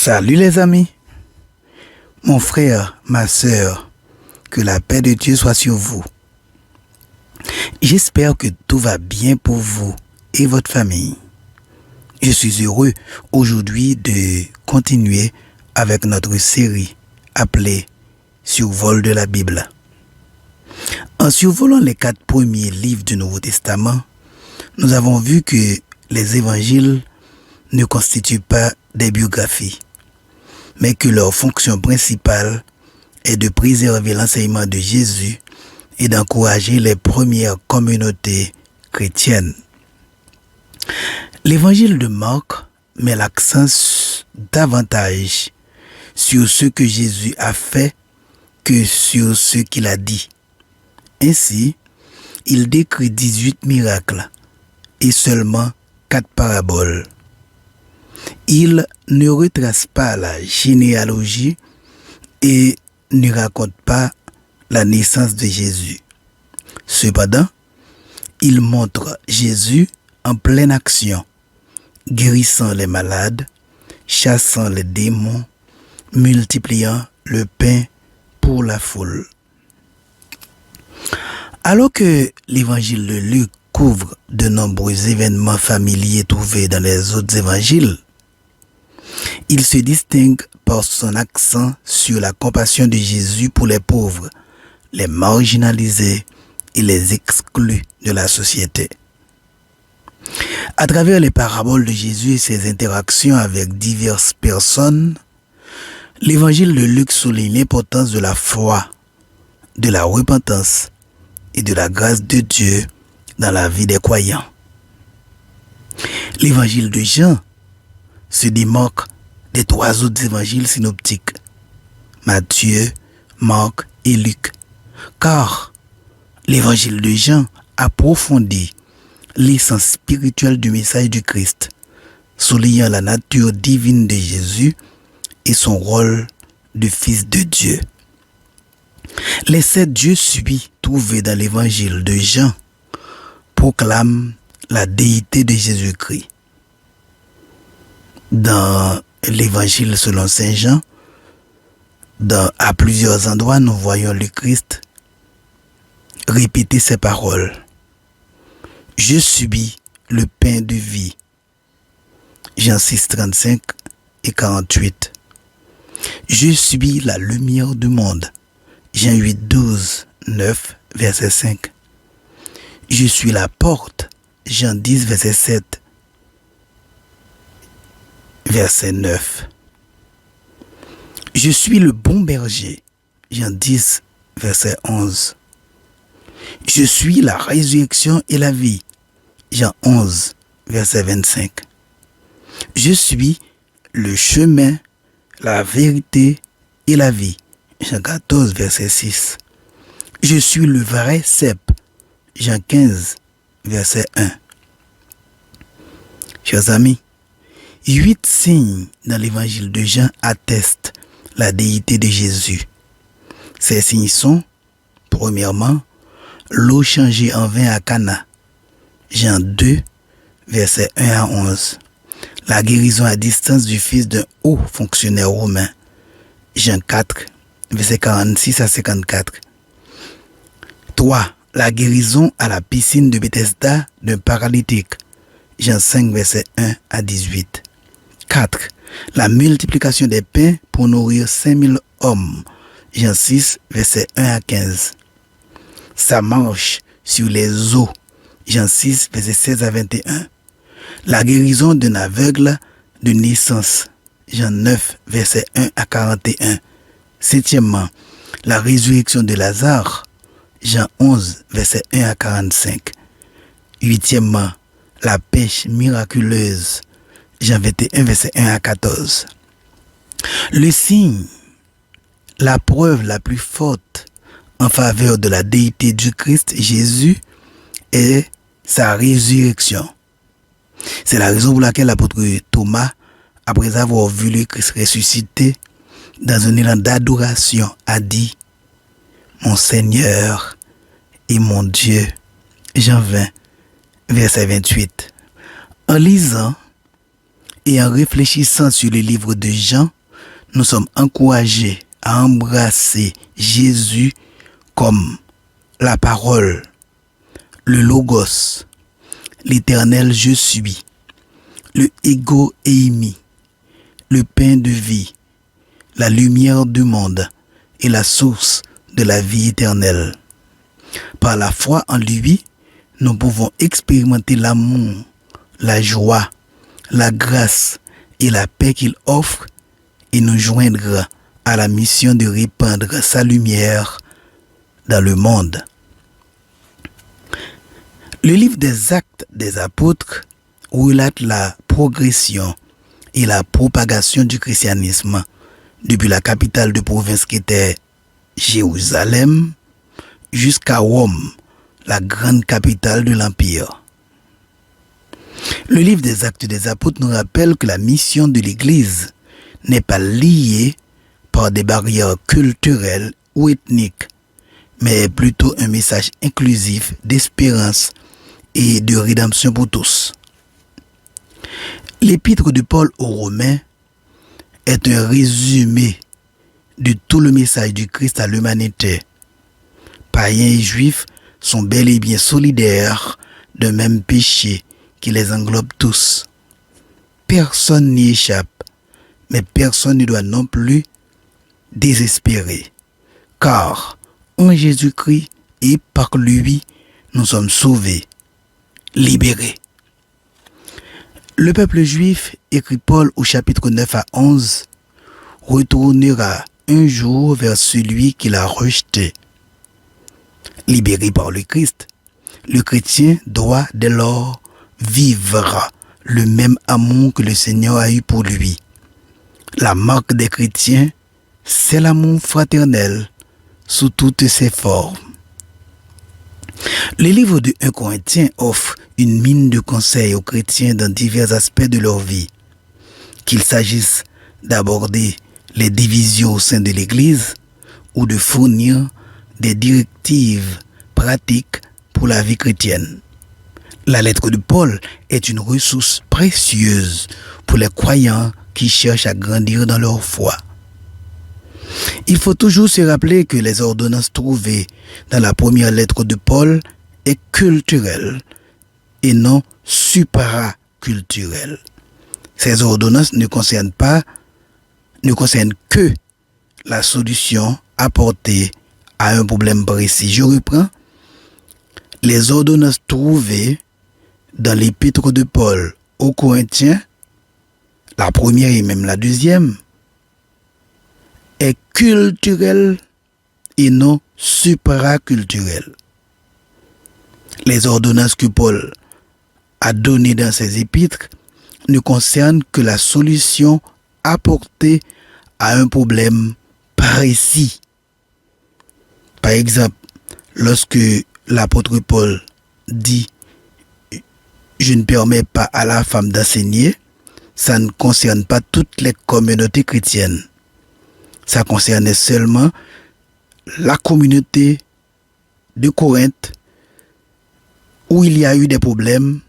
Salut les amis, mon frère, ma sœur, que la paix de Dieu soit sur vous. J'espère que tout va bien pour vous et votre famille. Je suis heureux aujourd'hui de continuer avec notre série appelée Survol de la Bible. En survolant les 4 premiers livres du Nouveau Testament, nous avons vu que les évangiles ne constituent pas des biographies, mais que leur fonction principale est de préserver l'enseignement de Jésus et d'encourager les premières communautés chrétiennes. L'évangile de Marc met l'accent davantage sur ce que Jésus a fait que sur ce qu'il a dit. Ainsi, il décrit 18 miracles et seulement 4 paraboles. Il ne retrace pas la généalogie et ne raconte pas la naissance de Jésus. Cependant, il montre Jésus en pleine action, guérissant les malades, chassant les démons, multipliant le pain pour la foule. Alors que l'évangile de Luc couvre de nombreux événements familiers trouvés dans les autres évangiles, il se distingue par son accent sur la compassion de Jésus pour les pauvres, les marginalisés et les exclus de la société. À travers les paraboles de Jésus et ses interactions avec diverses personnes, l'évangile de Luc souligne l'importance de la foi, de la repentance et de la grâce de Dieu dans la vie des croyants. L'évangile de Jean se démarque des 3 autres évangiles synoptiques, Matthieu, Marc et Luc, car l'évangile de Jean approfondit l'essence spirituelle du message du Christ, soulignant la nature divine de Jésus et son rôle de fils de Dieu. Les 7 dieux subis trouvés dans l'évangile de Jean proclament la déité de Jésus-Christ. Dans l'évangile selon Saint Jean, à plusieurs endroits, nous voyons le Christ répéter ces paroles. Je subis le pain de vie. Jean 6, 35 et 48. Je subis la lumière du monde. Jean 8, 12, 9, verset 5. Je suis la porte. Jean 10, verset 7. Verset 9. Je suis le bon berger. Jean 10, verset 11. Je suis la résurrection et la vie. Jean 11, verset 25. Je suis le chemin, la vérité et la vie. Jean 14, verset 6. Je suis le vrai cep. Jean 15, verset 1. Chers amis, 8 signes dans l'évangile de Jean attestent la déité de Jésus. Ces signes sont, premièrement, l'eau changée en vin à Cana. Jean 2, versets 1 à 11. La guérison à distance du fils d'un haut fonctionnaire romain. Jean 4, versets 46 à 54. 3. La guérison à la piscine de Bethesda d'un paralytique. Jean 5, versets 1 à 18. 4. La multiplication des pains pour nourrir 5000 hommes. Jean 6, versets 1 à 15. Sa marche sur les eaux. Jean 6, versets 16 à 21. La guérison d'un aveugle de naissance. Jean 9, versets 1 à 41. 7. La résurrection de Lazare. Jean 11, versets 1 à 45. 8. La pêche miraculeuse. Jean 21, verset 1 à 14. Le signe, la preuve la plus forte en faveur de la déité du Christ Jésus est sa résurrection. C'est la raison pour laquelle l'apôtre Thomas, après avoir vu le Christ ressuscité, dans un élan d'adoration, a dit « Mon Seigneur et mon Dieu ». Jean 20, verset 28. En lisant et en réfléchissant sur le livre de Jean, nous sommes encouragés à embrasser Jésus comme la parole, le logos, l'éternel je suis, le ego eimi, le pain de vie, la lumière du monde et la source de la vie éternelle. Par la foi en lui, nous pouvons expérimenter l'amour, la joie, la grâce et la paix qu'il offre et nous joindre à la mission de répandre sa lumière dans le monde. Le livre des Actes des Apôtres relate la progression et la propagation du christianisme depuis la capitale de province qui était Jérusalem jusqu'à Rome, la grande capitale de l'Empire. Le livre des Actes des Apôtres nous rappelle que la mission de l'Église n'est pas liée par des barrières culturelles ou ethniques, mais plutôt un message inclusif d'espérance et de rédemption pour tous. L'épître de Paul aux Romains est un résumé de tout le message du Christ à l'humanité. Païens et juifs sont bel et bien solidaires d'un même péché qui les englobe tous. Personne n'y échappe, mais personne ne doit non plus désespérer, car en Jésus-Christ et par lui, nous sommes sauvés, libérés. Le peuple juif, écrit Paul au chapitre 9 à 11, retournera un jour vers celui qui l'a rejeté. Libéré par le Christ, le chrétien doit dès lors vivre le même amour que le Seigneur a eu pour lui. La marque des chrétiens, c'est l'amour fraternel sous toutes ses formes. Le livre de 1 Corinthiens offre une mine de conseils aux chrétiens dans divers aspects de leur vie. Qu'il s'agisse d'aborder les divisions au sein de l'Église ou de fournir des directives pratiques pour la vie chrétienne. La lettre de Paul est une ressource précieuse pour les croyants qui cherchent à grandir dans leur foi. Il faut toujours se rappeler que les ordonnances trouvées dans la première lettre de Paul est culturelle et non supraculturelle. Ces ordonnances ne concernent que la solution apportée à un problème précis. Je reprends. Les ordonnances trouvées dans l'épître de Paul aux Corinthiens, la première et même la deuxième, est culturelle et non supraculturelle. Les ordonnances que Paul a données dans ses épîtres ne concernent que la solution apportée à un problème précis. Par exemple, lorsque l'apôtre Paul dit « Je ne permets pas à la femme d'enseigner », ça ne concerne pas toutes les communautés chrétiennes. Ça concernait seulement la communauté de Corinthe où il y a eu des problèmes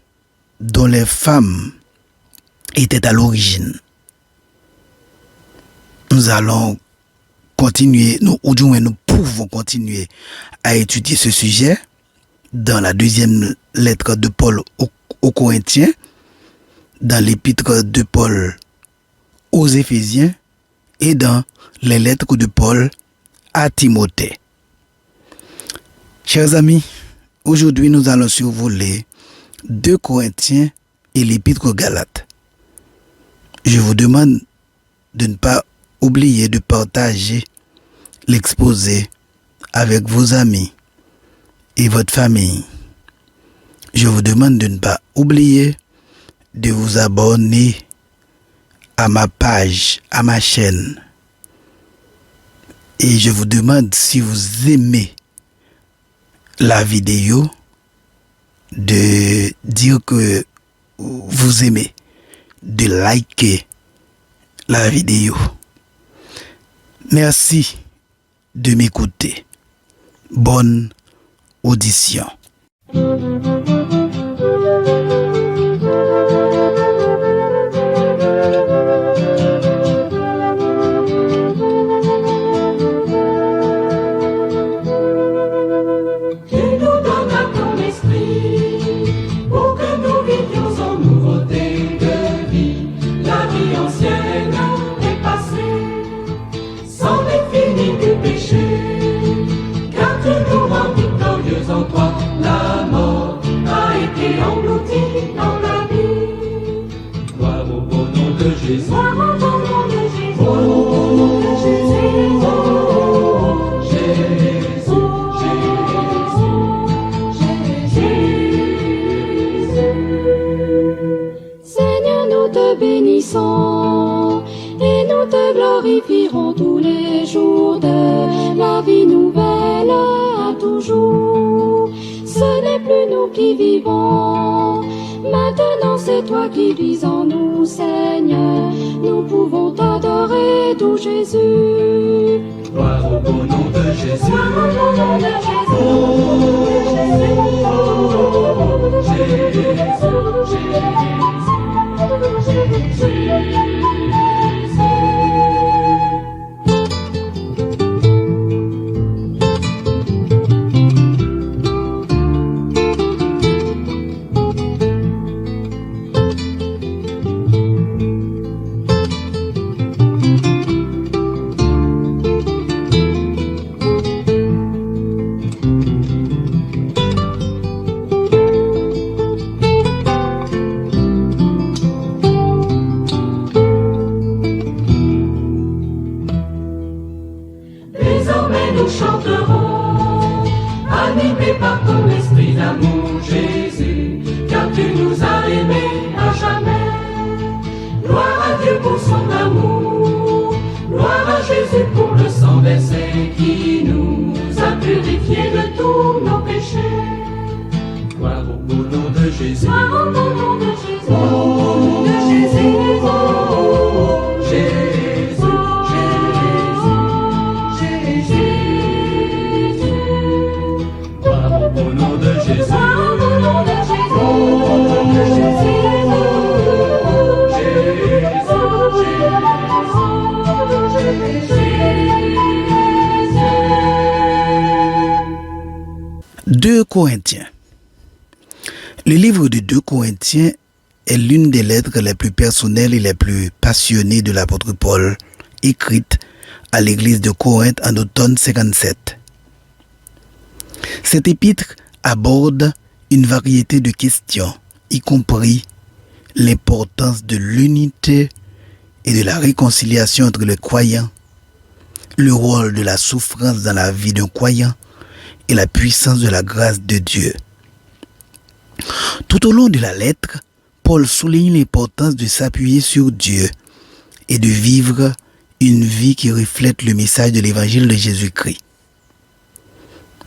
dont les femmes étaient à l'origine. Nous allons continuer, ou du moins nous pouvons continuer à étudier ce sujet dans la deuxième lettre de Paul aux Corinthiens, dans l'épître de Paul aux Éphésiens et dans les lettres de Paul à Timothée. Chers amis, aujourd'hui nous allons survoler 2 Corinthiens et l'épître aux Galates. Je vous demande de ne pas oublier de partager l'exposé avec vos amis et votre famille. Je vous demande de ne pas oublier de vous abonner à ma page, à ma chaîne. Et je vous demande, si vous aimez la vidéo, de dire que vous aimez, de liker la vidéo. Merci de m'écouter. Bonne audition. Jésus. Gloire au nom de Jésus. Oh, Jésus. Oh, Jésus. Seigneur, nous te bénissons et nous te glorifierons tous les jours de la vie nouvelle à toujours. Ce n'est plus nous qui vivons, maintenant c'est toi qui vis en nous, Seigneur. Nous pouvons t'adorer, doux Jésus. Gloire au beau nom de Jésus. Gloire au beau nom de Jésus. Oh, Jésus, Désormais nous chanterons, animés par ton esprit d'amour, Jésus, car tu nous as aimés à jamais. Gloire à Dieu pour son amour, gloire à Jésus pour le sang versé qui nous a purifiés de tous nos péchés. gloire au beau nom de Jésus. Gloire au beau nom de Jésus, oh, de Jésus, oh, Jésus, gloire au beau nom de Jésus. gloire au beau nom de Jésus, oh, de Jésus, « 2 Corinthiens. Le livre de 2 Corinthiens est l'une des lettres les plus personnelles et les plus passionnées de l'apôtre Paul, écrite à l'église de Corinthe en automne 57. Cet épître aborde une variété de questions, y compris l'importance de l'unité et de la réconciliation entre les croyants, le rôle de la souffrance dans la vie d'un croyant et la puissance de la grâce de Dieu. Tout au long de la lettre, Paul souligne l'importance de s'appuyer sur Dieu et de vivre une vie qui reflète le message de l'évangile de Jésus-Christ.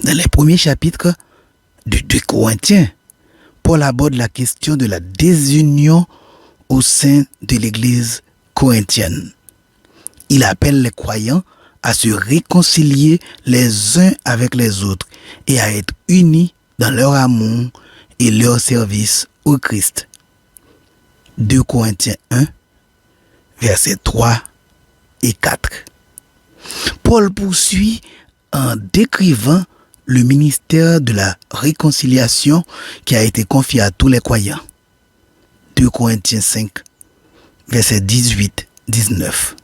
Dans les premiers chapitres de 2 Corinthiens, Paul aborde la question de la désunion au sein de l'église corinthienne. Il appelle les croyants à se réconcilier les uns avec les autres et à être unis dans leur amour et leur service au Christ. 2 Corinthiens 1, versets 3 et 4. Paul poursuit en décrivant le ministère de la réconciliation qui a été confié à tous les croyants. 2 Corinthiens 5, versets 18-19.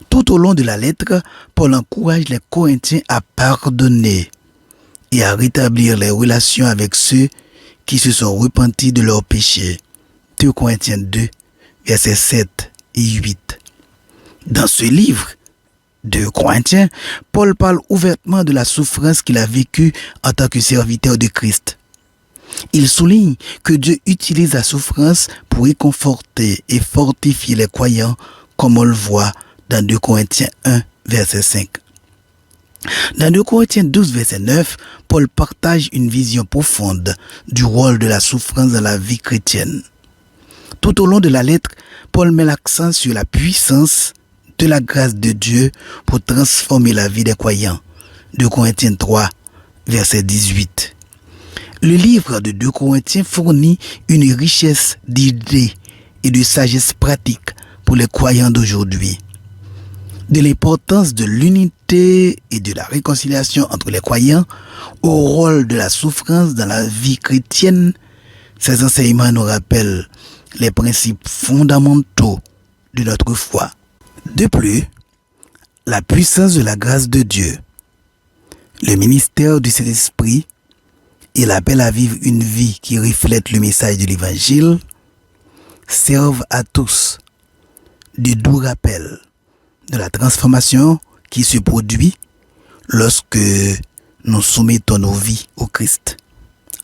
Tout au long de la lettre, Paul encourage les Corinthiens à pardonner et à rétablir les relations avec ceux qui se sont repentis de leurs péchés. 2 Corinthiens 2, versets 7 et 8. Dans ce livre, 2 Corinthiens, Paul parle ouvertement de la souffrance qu'il a vécue en tant que serviteur de Christ. Il souligne que Dieu utilise la souffrance pour réconforter et fortifier les croyants, comme on le voit dans 2 Corinthiens 1, verset 5. Dans 2 Corinthiens 12, verset 9, Paul partage une vision profonde du rôle de la souffrance dans la vie chrétienne. Tout au long de la lettre, Paul met l'accent sur la puissance de la grâce de Dieu pour transformer la vie des croyants. 2 Corinthiens 3, verset 18. Le livre de 2 Corinthiens fournit une richesse d'idées et de sagesse pratique pour les croyants d'aujourd'hui. De l'importance de l'unité et de la réconciliation entre les croyants au rôle de la souffrance dans la vie chrétienne, ces enseignements nous rappellent les principes fondamentaux de notre foi. De plus, la puissance de la grâce de Dieu, le ministère du Saint-Esprit et l'appel à vivre une vie qui reflète le message de l'Évangile servent à tous de doux rappels de la transformation qui se produit lorsque nous soumettons nos vies au Christ.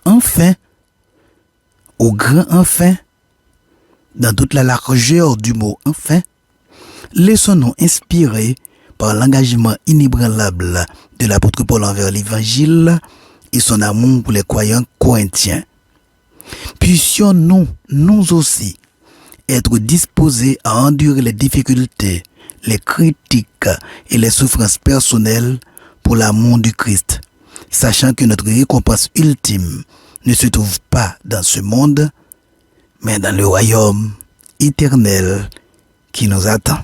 Enfin, au grand enfin, dans toute la largeur du mot enfin, laissons-nous inspirer par l'engagement inébranlable de l'apôtre Paul envers l'Évangile et son amour pour les croyants corinthiens. Puissions-nous, nous aussi, être disposés à endurer les difficultés, les critiques et les souffrances personnelles pour l'amour du Christ, sachant que notre récompense ultime ne se trouve pas dans ce monde, mais dans le royaume éternel qui nous attend.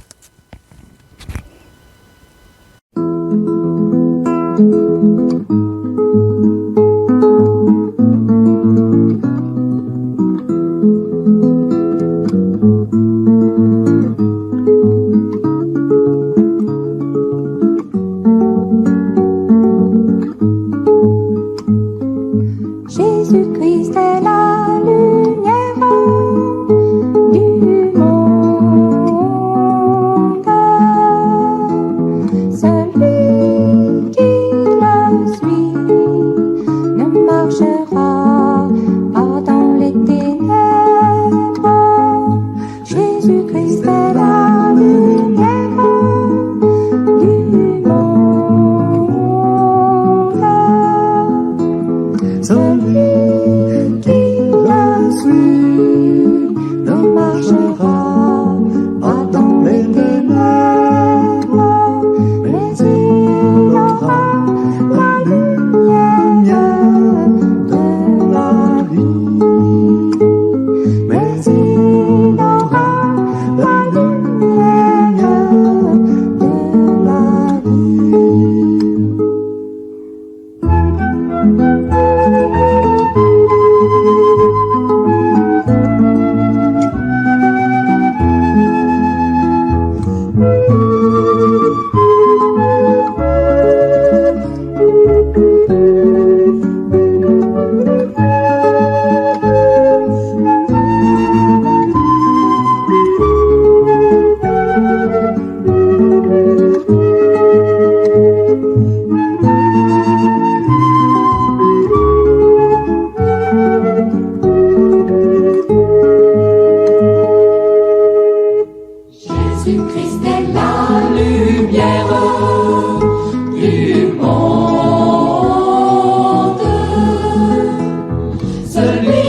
Jésus-Christ est la lumière du monde. Celui qui le suit ne marchera pas dans les ténèbres. Jésus-Christ est la lumière du monde. Celui qui le suit ne marchera pas dans les ténèbres, mais il aura la lumière de la vie. Mais il aura la lumière de la vie. Jésus-Christ est la lumière du monde. Celui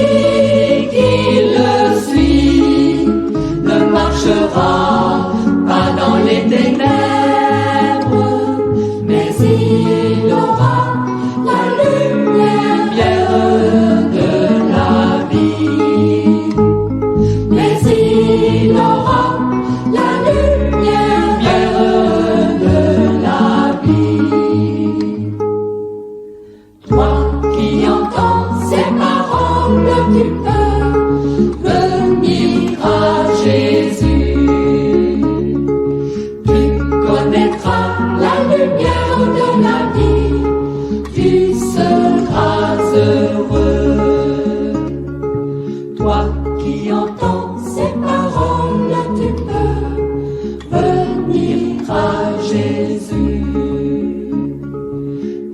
qui le suit ne marchera pas dans les ténèbres, mais il aura la lumière de la vie. Mais il aura la lumière de la vie. Toi qui entends ces paroles, tu peux venir à Jésus. Tu connaîtras la lumière de la vie. Tu seras heureux. Toi qui entends ces paroles, tu peux venir à Jésus.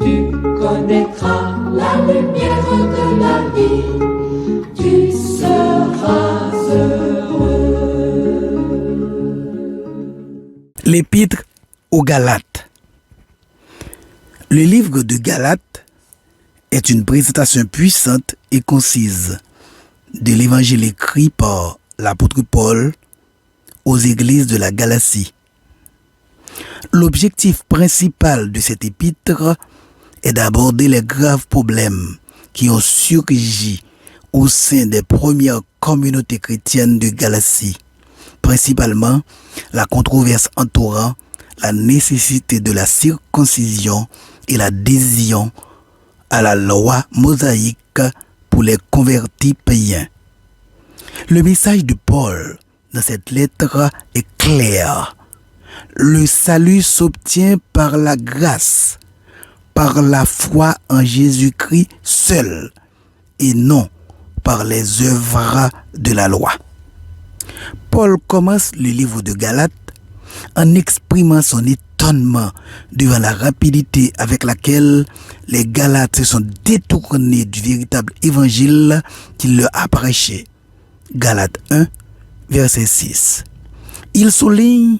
Tu connaîtras la lumière de la vie. Tu seras heureux. L'épître aux Galates. Le livre de Galates est une présentation puissante et concise de l'évangile écrit par l'apôtre Paul aux églises de la Galatie. L'objectif principal de cet épître est d'aborder les graves problèmes qui ont surgi au sein des premières communautés chrétiennes de Galatie, principalement la controverse entourant la nécessité de la circoncision et l'adhésion à la loi mosaïque pour les convertis païens. Le message de Paul dans cette lettre est clair. Le salut s'obtient par la grâce, par la foi en Jésus-Christ seul, et non par les œuvres de la loi. Paul commence le livre de Galates en exprimant son étonnement devant la rapidité avec laquelle les Galates se sont détournés du véritable évangile qu'il leur a prêché. Galates 1, verset 6. Il souligne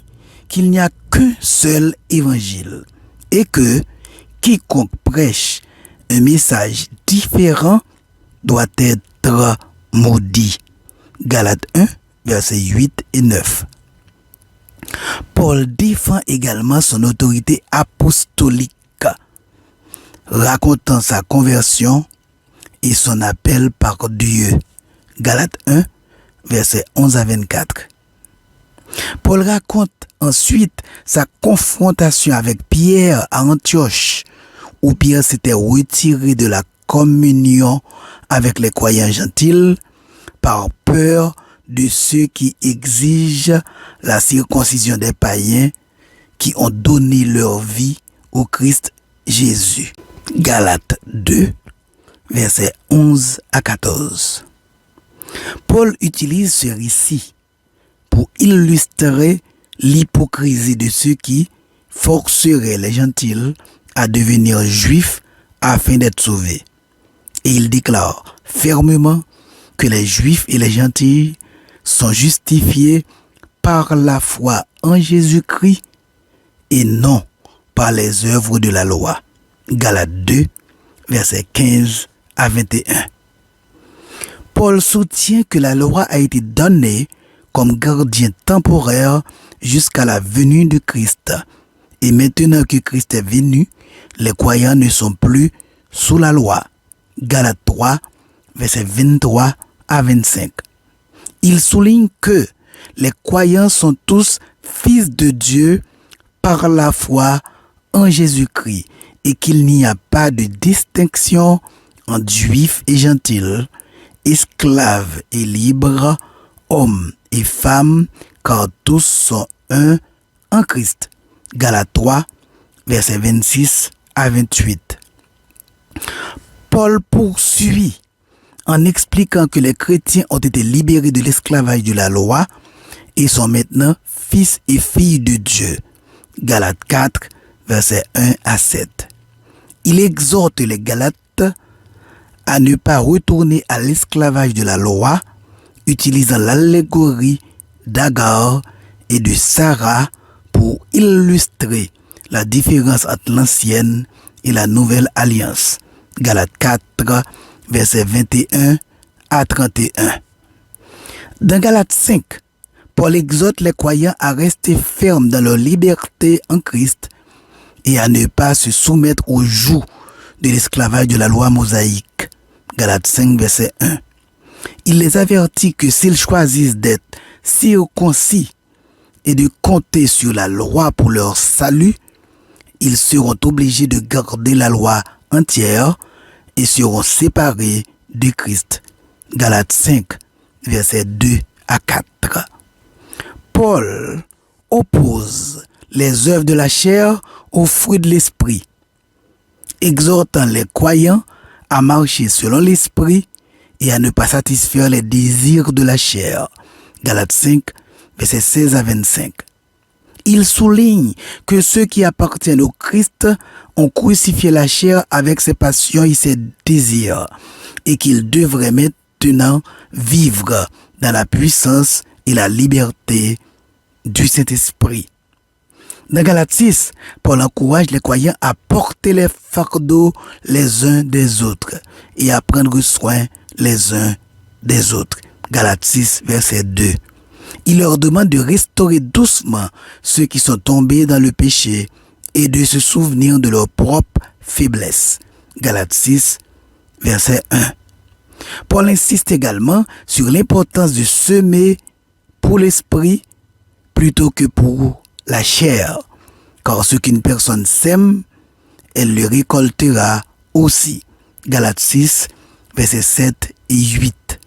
qu'il n'y a qu'un seul évangile et que quiconque prêche un message différent doit être maudit. Galates 1, versets 8 et 9. Paul défend également son autorité apostolique, racontant sa conversion et son appel par Dieu. Galates 1, versets 11 à 24. Paul raconte ensuite sa confrontation avec Pierre à Antioche, où Pierre s'était retiré de la communion avec les croyants gentils par peur de ceux qui exigent la circoncision des païens qui ont donné leur vie au Christ Jésus. Galates 2, versets 11 à 14. Paul utilise ce récit pour illustrer l'hypocrisie de ceux qui forceraient les gentils à devenir juifs afin d'être sauvés. Et il déclare fermement que les juifs et les gentils sont justifiés par la foi en Jésus-Christ et non par les œuvres de la loi. Galates 2, versets 15 à 21. Paul soutient que la loi a été donnée comme gardien temporaire jusqu'à la venue de Christ. Et maintenant que Christ est venu, les croyants ne sont plus sous la loi. Galates 3, versets 23 à 25. Il souligne que les croyants sont tous fils de Dieu par la foi en Jésus-Christ et qu'il n'y a pas de distinction entre juifs et gentils, esclaves et libres, hommes et femmes, car tous sont un en Christ. Galates 3, versets 26 à 28. Paul poursuit en expliquant que les chrétiens ont été libérés de l'esclavage de la loi et sont maintenant fils et filles de Dieu. Galates 4, versets 1 à 7. Il exhorte les Galates à ne pas retourner à l'esclavage de la loi, utilisant l'allégorie d'Agar et de Sarah pour illustrer la différence entre l'ancienne et la nouvelle alliance. Galates 4, versets 21 à 31. Dans Galates 5, Paul exhorte les croyants à rester fermes dans leur liberté en Christ et à ne pas se soumettre au joug de l'esclavage de la loi mosaïque. Galates 5, verset 1. Il les avertit que s'ils choisissent d'être circoncis et de compter sur la loi pour leur salut, ils seront obligés de garder la loi entière et seront séparés de Christ. Galates 5, versets 2 à 4. Paul oppose les œuvres de la chair aux fruits de l'esprit, exhortant les croyants à marcher selon l'esprit et à ne pas satisfaire les désirs de la chair. Galates 5, versets 16 à 25. Il souligne que ceux qui appartiennent au Christ ont crucifié la chair avec ses passions et ses désirs et qu'ils devraient maintenant vivre dans la puissance et la liberté du Saint-Esprit. Dans Galates 6, Paul encourage les croyants à porter les fardeaux les uns des autres et à prendre soin les uns des autres. Galates 6, verset 2. Il leur demande de restaurer doucement ceux qui sont tombés dans le péché et de se souvenir de leur propre faiblesse. Galates 6, verset 1. Paul insiste également sur l'importance de semer pour l'esprit plutôt que pour la chair, car ce qu'une personne sème, elle le récoltera aussi. Galates 6, versets 7 et 8.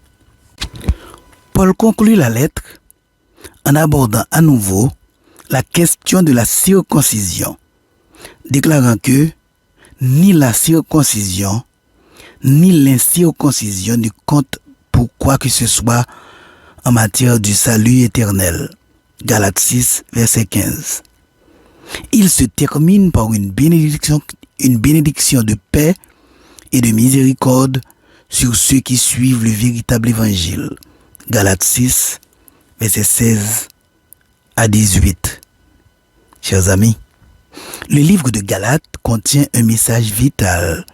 Paul conclut la lettre en abordant à nouveau la question de la circoncision, déclarant que ni la circoncision ni l'incirconcision ne comptent pour quoi que ce soit en matière du salut éternel. Galates 6, verset 15. Il se termine par une bénédiction de paix et de miséricorde sur ceux qui suivent le véritable évangile. Galates 6, verset 16 à 18. Chers amis, le livre de Galates contient un message vital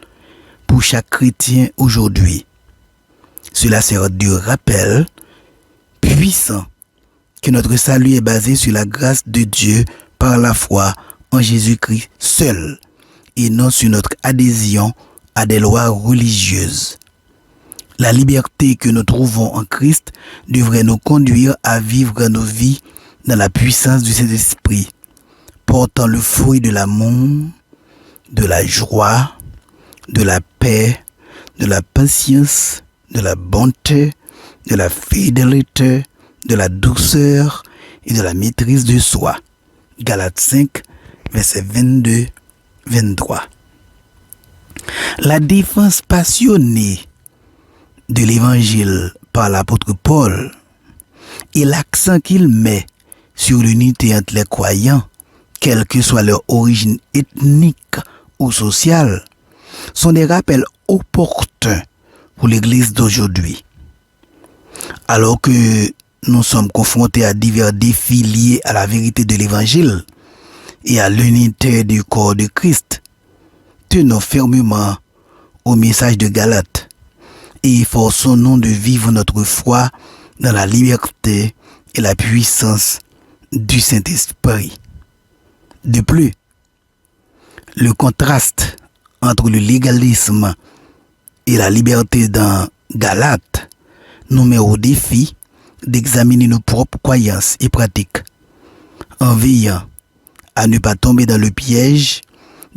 pour chaque chrétien aujourd'hui. Cela sert de rappel puissant que notre salut est basé sur la grâce de Dieu par la foi en Jésus-Christ seul et non sur notre adhésion à des lois religieuses. La liberté que nous trouvons en Christ devrait nous conduire à vivre nos vies dans la puissance du Saint-Esprit, portant le fruit de l'amour, de la joie, de la paix, de la patience, de la bonté, de la fidélité, de la douceur et de la maîtrise de soi. Galates 5, verset 22-23. La défense passionnée de l'évangile par l'apôtre Paul et l'accent qu'il met sur l'unité entre les croyants, quelle que soit leur origine ethnique ou sociale, sont des rappels opportuns pour l'Église d'aujourd'hui. Alors que nous sommes confrontés à divers défis liés à la vérité de l'Évangile et à l'unité du corps de Christ, tenons fermement au message de Galates et efforçons-nous de vivre notre foi dans la liberté et la puissance du Saint-Esprit. De plus, le contraste entre le légalisme et la liberté dans Galates nous met au défi d'examiner nos propres croyances et pratiques, en veillant à ne pas tomber dans le piège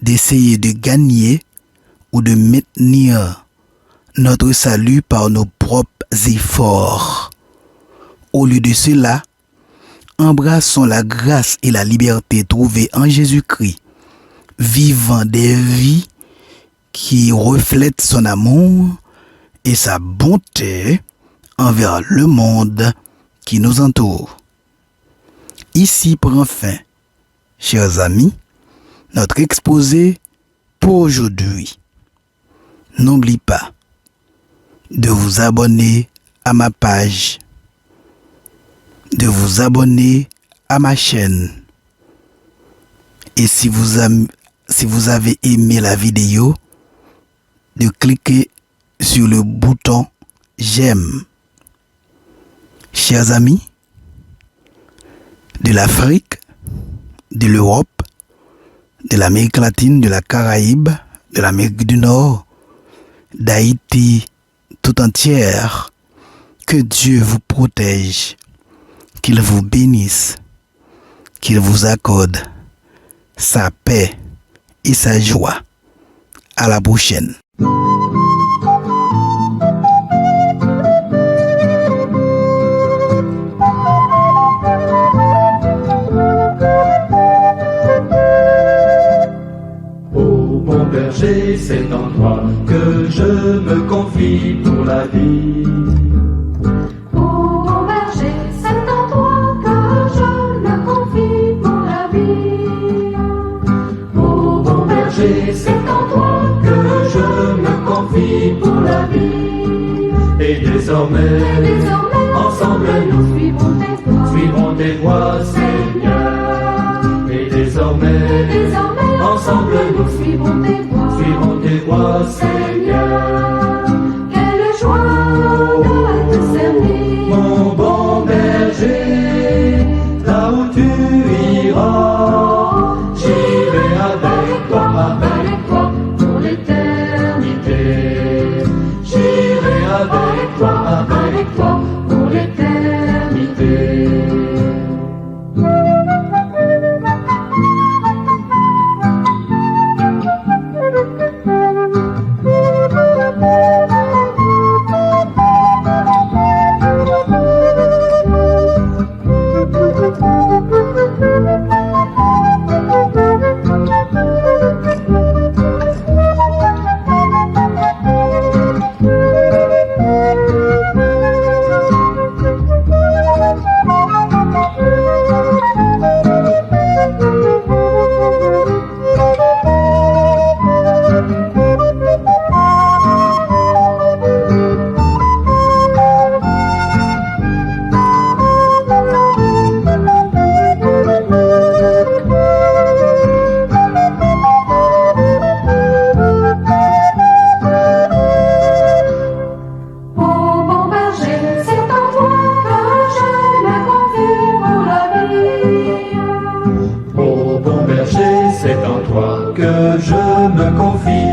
d'essayer de gagner ou de maintenir notre salut par nos propres efforts. Au lieu de cela, embrassons la grâce et la liberté trouvées en Jésus-Christ, vivant des vies qui reflètent son amour et sa bonté envers le monde qui nous entoure. Ici prend fin, chers amis, notre exposé pour aujourd'hui. N'oublie pas de vous abonner à ma page, de vous abonner à ma chaîne. Et si vous avez aimé la vidéo, de cliquer sur le bouton j'aime. Chers amis, de l'Afrique, de l'Europe, de l'Amérique latine, de la Caraïbe, de l'Amérique du Nord, d'Haïti tout entière, que Dieu vous protège, qu'il vous bénisse, qu'il vous accorde sa paix et sa joie. À la prochaine. Berger, c'est en toi que je me confie pour la vie. Ô bon berger, c'est en toi que je me confie pour la vie. Ô bon berger, c'est en toi que je me confie pour la vie. Et désormais, ensemble nous suivrons tes voies, Seigneur. Et désormais, ensemble nous suivrons tes voies, Seigneur. Quelle joie de te servir. Mon bon berger, là où tu iras, j'irai avec toi pour l'éternité. J'irai avec toi pour l'éternité. c'est en toi que je me confie.